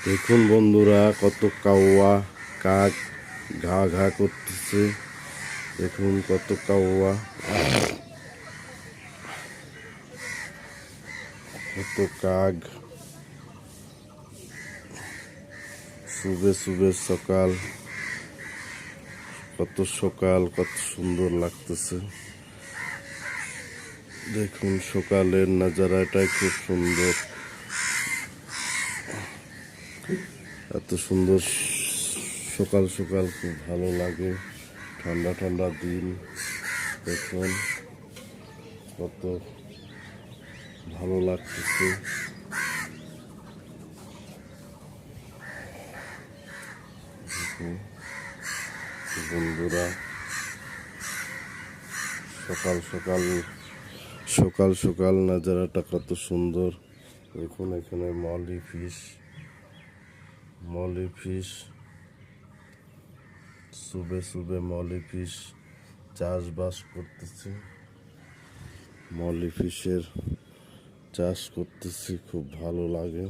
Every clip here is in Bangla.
দেখুন বন্ধুরা, কত কাওয়া কাক ঘা ঘা করতেছে। দেখুন কত কাওয়া, কত কাক। শুভে শুভে সকাল, কত সকাল, কত সুন্দর লাগতেছে। দেখুন সকালের নাজারাটাই খুব সুন্দর, এত সুন্দর সকাল সকাল খুব ভালো লাগে। ঠান্ডা ঠান্ডা দিন, দেখুন কত ভালো লাগতেছে। বন্ধুরা, সকাল সকাল সকাল সকাল নাজারাটা কত সুন্দর। দেখুন এখানে মলি ফিশ শুবে শুবে মলি ফিশ চাষবাস করতেছে। মলি ফিশের চাষ করতেছি, খুব ভালো লাগে।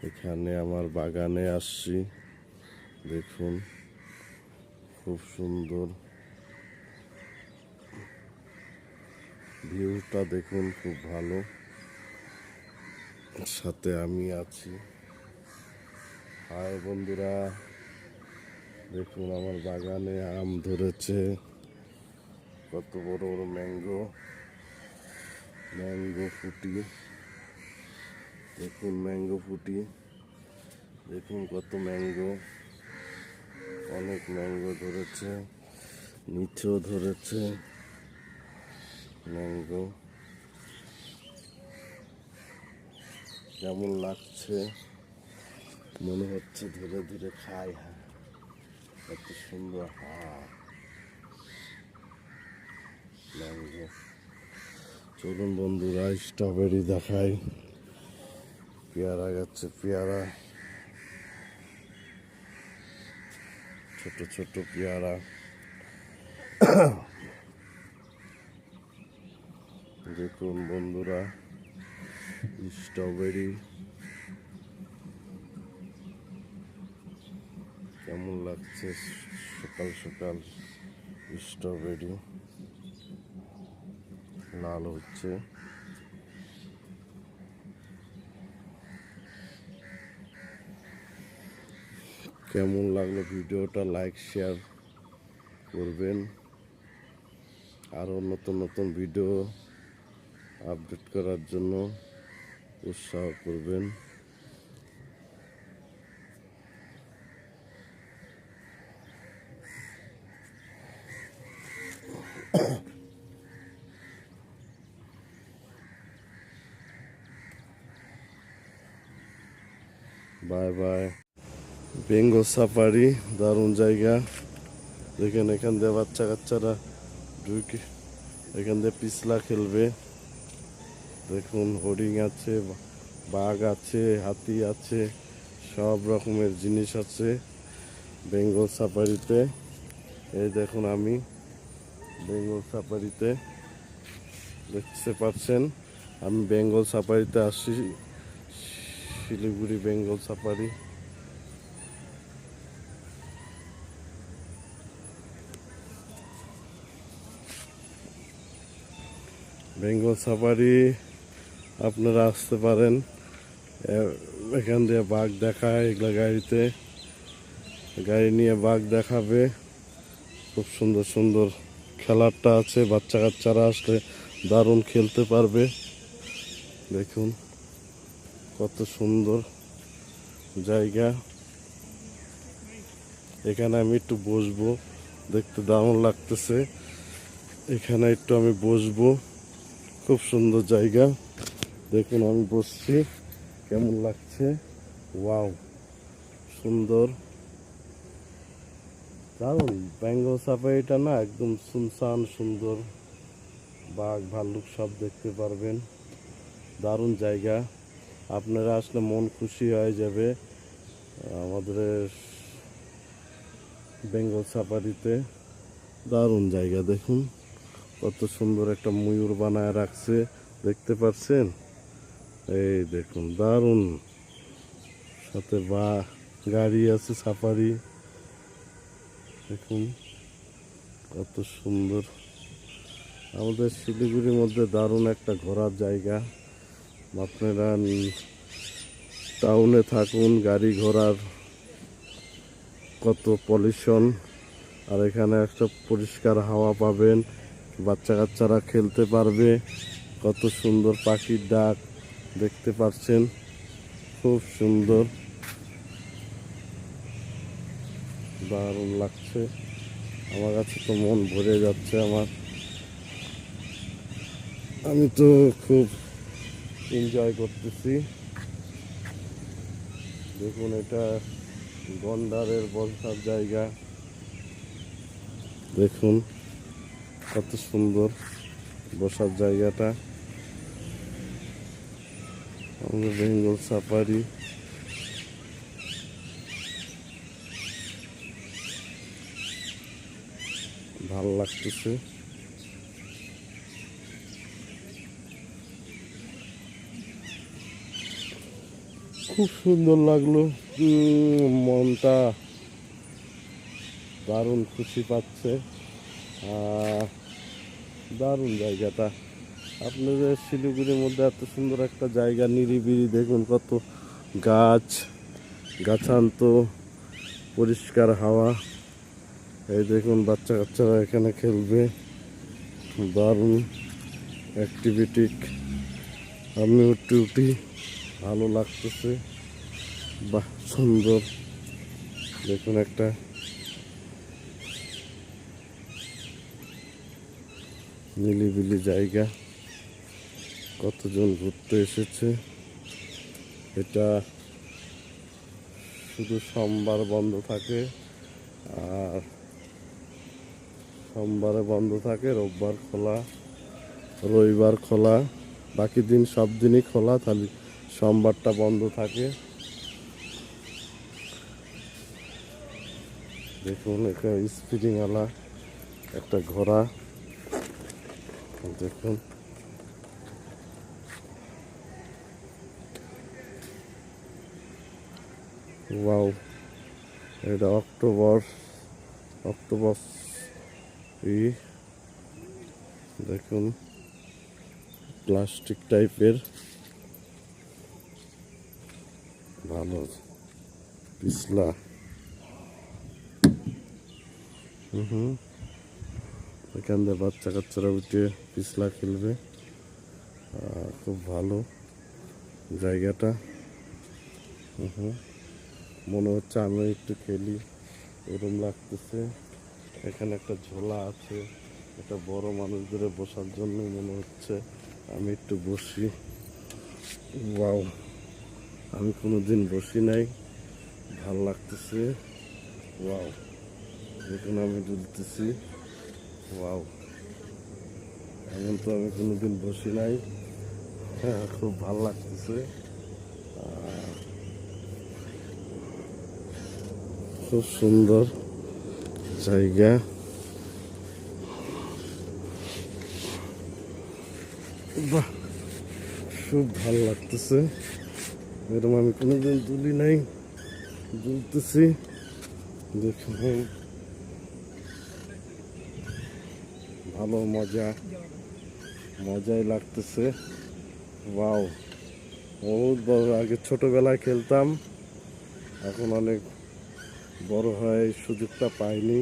এখানে আমার বাগানে আসছি, দেখুন খুব সুন্দর ভিউটা, দেখুন খুব ভালো। সাথে আমি আছি। হাই বন্ধুরা, দেখুন আমার বাগানে আম ধরেছে, কত বড় বড় ম্যাঙ্গো ফুটি। দেখুন ম্যাঙ্গো ফুটি, দেখুন কত ম্যাঙ্গো, অনেক ম্যাঙ্গো ধরেছে, নিচেও ধরেছে ম্যাঙ্গো। কেমন লাগছে, মনে হচ্ছে ধীরে ধীরে খাই। হ্যাঁ, এত সুন্দর ম্যাঙ্গো। চলুন বন্ধুরা, স্ট্রবেরি দেখাই। পেয়ারা গাছে পেয়ারা, ছোট ছোট পেয়ারা। দেখুন বন্ধুরা, স্ট্রবেরি কেমন লাগছে সকাল সকাল। স্ট্রবেরি লাল হচ্ছে। কেমন লাগলো ভিডিওটা, লাইক শেয়ার করবেন। আরও নতুন নতুন ভিডিও আপডেট করার জন্য উৎসাহ করবেন। Bye bye. বেঙ্গল সাফারি দারুণ জায়গা। দেখেন এখান দিয়ে বাচ্চা কাচ্চারা ঢুকে এখান দিয়ে পিছলা খেলবে। দেখুন হরিণ আছে, বাঘ আছে, হাতি আছে, সব রকমের জিনিস আছে বেঙ্গল সাফারিতে। এই দেখুন আমি বেঙ্গল সাফারিতে, দেখতে পাচ্ছেন আমি বেঙ্গল সাফারিতে আসছি, শিলিগুড়ি বেঙ্গল সাফারি। বেঙ্গল সাফারি আপনারা আসতে পারেন। এখান দিয়ে বাঘ দেখায়, এগুলা গাড়িতে, গাড়ি নিয়ে বাঘ দেখাবে। খুব সুন্দর সুন্দর খেলারটা আছে, বাচ্চা কাচ্চারা আসলে দারুণ খেলতে পারবে। দেখুন কত সুন্দর জায়গা। এখানে আমি একটু বসবো, দেখতে দারুণ লাগতেছে। এখানে একটু আমি বসবো, খুব সুন্দর জায়গা। দেখুন আমি বসছি, কেমন লাগছে। ওয়াও, সুন্দর, দারুণ। বেঙ্গল সাফারিটা না একদম সুনসান, সুন্দর, বাঘ ভাল্লুক সব দেখতে পারবেন। দারুণ জায়গা, আপনারা আসলে মন খুশি হয়ে যাবে আমাদের বেঙ্গল সাফারিতে। দারুণ জায়গা, দেখুন কত সুন্দর একটা ময়ূর বানায় রাখছে, দেখতে পাচ্ছেন। এই দেখুন দারুণ সাথে বা গাড়ি আছে সাফারি। দেখুন কত সুন্দর। আমাদের শিলিগুড়ির মধ্যে দারুণ একটা ঘোরার জায়গা। আপনারা টাউনে থাকুন, গাড়ি ঘোড়ার কত পলিউশন, আর এখানে একটা পরিষ্কার হাওয়া পাবেন, বাচ্চা কাচ্চারা খেলতে পারবে, কত সুন্দর পাখির ডাক দেখতে পাচ্ছেন, খুব সুন্দর, দারুণ লাগছে। আমার কাছে তো মন ভরে যাচ্ছে আমার, আমি তো খুব এনজয় করতেছি। দেখুন এটা গন্ডারের বসার জায়গা, দেখুন কত সুন্দর বসার জায়গাটা। আমাদের বেঙ্গল সাফারি, ভাল লাগতেছে। খুব সুন্দর লাগলো, মনটা দারুণ খুশি পাচ্ছে। দারুণ জায়গাটা। আপনাদের শিলিগুড়ির মধ্যে এত সুন্দর একটা জায়গা, নিরিবিলি, দেখুন কত গাছ গাছান্ত, পরিষ্কার হাওয়া। এই দেখুন বাচ্চা কাচ্চারা এখানে খেলবে, দারুণ অ্যাক্টিভিটি। আমি উঠি, ভালো লাগতেছে, বাহ সুন্দর। দেখুন একটা নিলিবিলি জায়গা, কতজন ঘুরতে এসেছে। এটা শুধু সোমবার বন্ধ থাকে, আর সোমবারে বন্ধ থাকে, রোববার খোলা, রবিবার খোলা, বাকি দিন সব দিনই খোলা, তাহলে সোমবারটা বন্ধ থাকে। দেখুন একটা স্পিডিংওয়ালা একটা ঘোড়া, দেখুন ওয়াও, এটা অক্টোপাস দেখুন প্লাস্টিক টাইপের, ভালো পিছলা। এখান দিয়ে বাচ্চা কাচ্চারা উঠে পিছলা খেলবে, খুব ভালো জায়গাটা। মনে হচ্ছে আমি একটু খেলি এরকম লাগতেছে। এখানে একটা ঝোলা আছে, এটা বড় মানুষদের বসার জন্য মনে হচ্ছে, আমি একটু বসি। ওয়াও, আমি কোনোদিন বসি নাই, ভাল লাগতেছে। ওয়াও, দেখুন আমি দুলতেছি। ওয়াও, এমন তো আমি কোনোদিন বসি নাই, হ্যাঁ খুব ভাল লাগতেছে, খুব সুন্দর জায়গা। বাহ, খুব ভাল লাগতেছে, এরকম আমি কোনোদিন দুলি নাই, দুলতেছি। দেখুন ভালো মজাই লাগতেছে। ওয়াও, বহুত বড়, আগে ছোটবেলায় খেলতাম, এখন অনেক বড় হয় সুযোগটা পাইনি,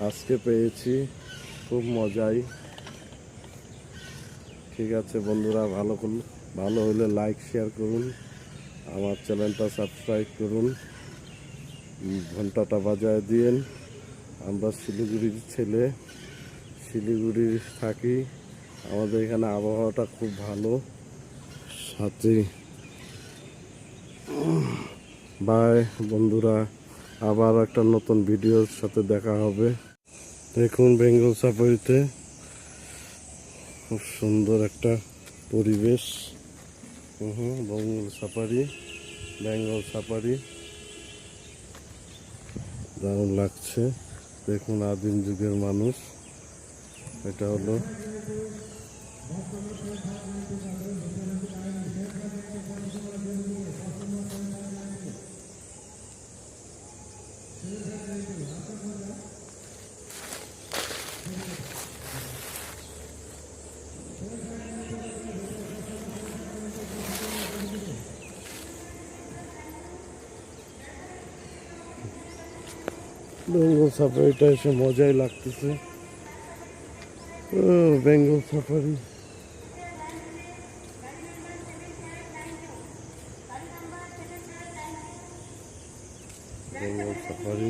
আজকে পেয়েছি, খুব মজাই। ঠিক আছে বন্ধুরা, ভালো হলে লাইক শেয়ার করুন, আমার চ্যানেলটা সাবস্ক্রাইব করুন, ঘন্টাটা বাজায় দিন। আমরা শিলিগুড়ির ছেলে, শিলিগুড়ি থাকি, আমাদের এখানে আবহাওয়াটা খুব ভালো। সাথে বাই বন্ধুরা, আবার একটা নতুন ভিডিওর সাথে দেখা হবে। দেখুন বেঙ্গল সাফারিতে খুব সুন্দর একটা পরিবেশ। বেঙ্গল সাফারি দারুণ লাগছে। দেখুন আদিম যুগের মানুষ, এটা হলো বেঙ্গল সাফারিটা এসে মজাই লাগতেছে। ও বেঙ্গল সাফারি, বেঙ্গল সাফারি।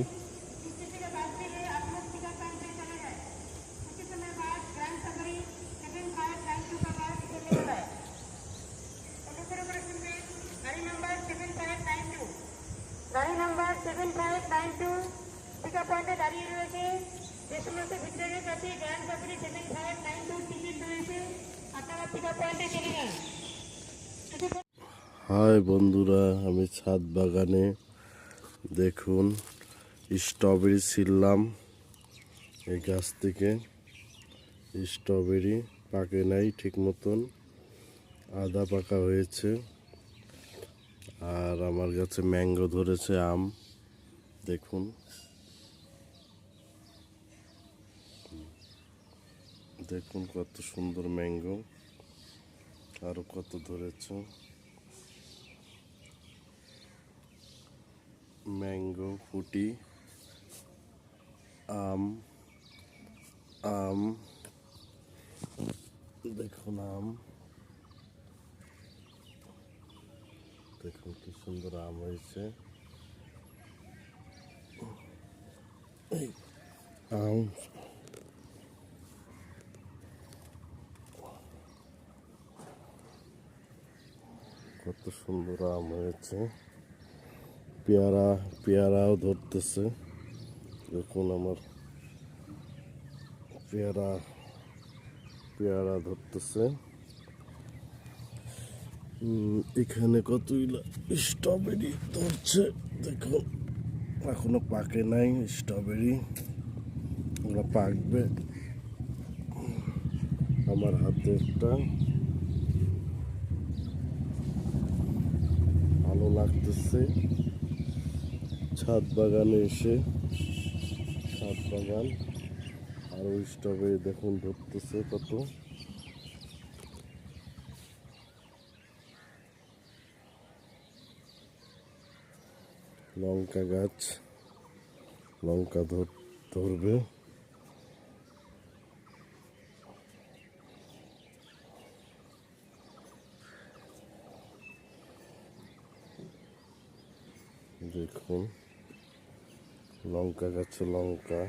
গাড়ি নাম্বার 7592 পিকআপ পয়েন্টে দাঁড়িয়ে রয়েছে। যে সমস্ত ভিতরের কাছে গ্র্যান্ড সাফারি 7592 টিকিট রয়েছে, আপনারা পিকআপ পয়েন্টে চলে যান। হাই বন্ধুরা, আমি ছাদ বাগানে দেখুন স্ট্রবেরি ছিললাম এই গাছ থেকে। স্ট্রবেরি পাকে নাই ঠিক মতন, আধা পাকা হয়েছে। আর আমার কাছে ম্যাঙ্গো ধরেছে, আম দেখুন। দেখুন কত সুন্দর ম্যাঙ্গো, আরো কত ধরেছে। ম্যাঙ্গো, ফুটি, আম, আম দেখুন, আম দেখুন কি সুন্দর আম হয়েছে। এই আম, কত সুন্দর আম হয়েছে। পেয়ারা, পেয়ারাও ধরতেছে দেখুন। আমার পেয়ারা, পেয়ারা ধরতেছে। এখানে কতগুলো স্ট্রবেরি ধরছে দেখুন, এখনো পাকে নাই স্ট্রবেরি, ওরা পাকবে। আমার হাতে একটা, ভালো লাগতেছে ছাদ বাগানে এসে। ছাদ বাগান, আরো স্ট্রবেরি দেখুন ধরতেছে কত। লঙ্কা গাছ, লঙ্কা ধরবে। দেখুন লঙ্কা গাছে লঙ্কা।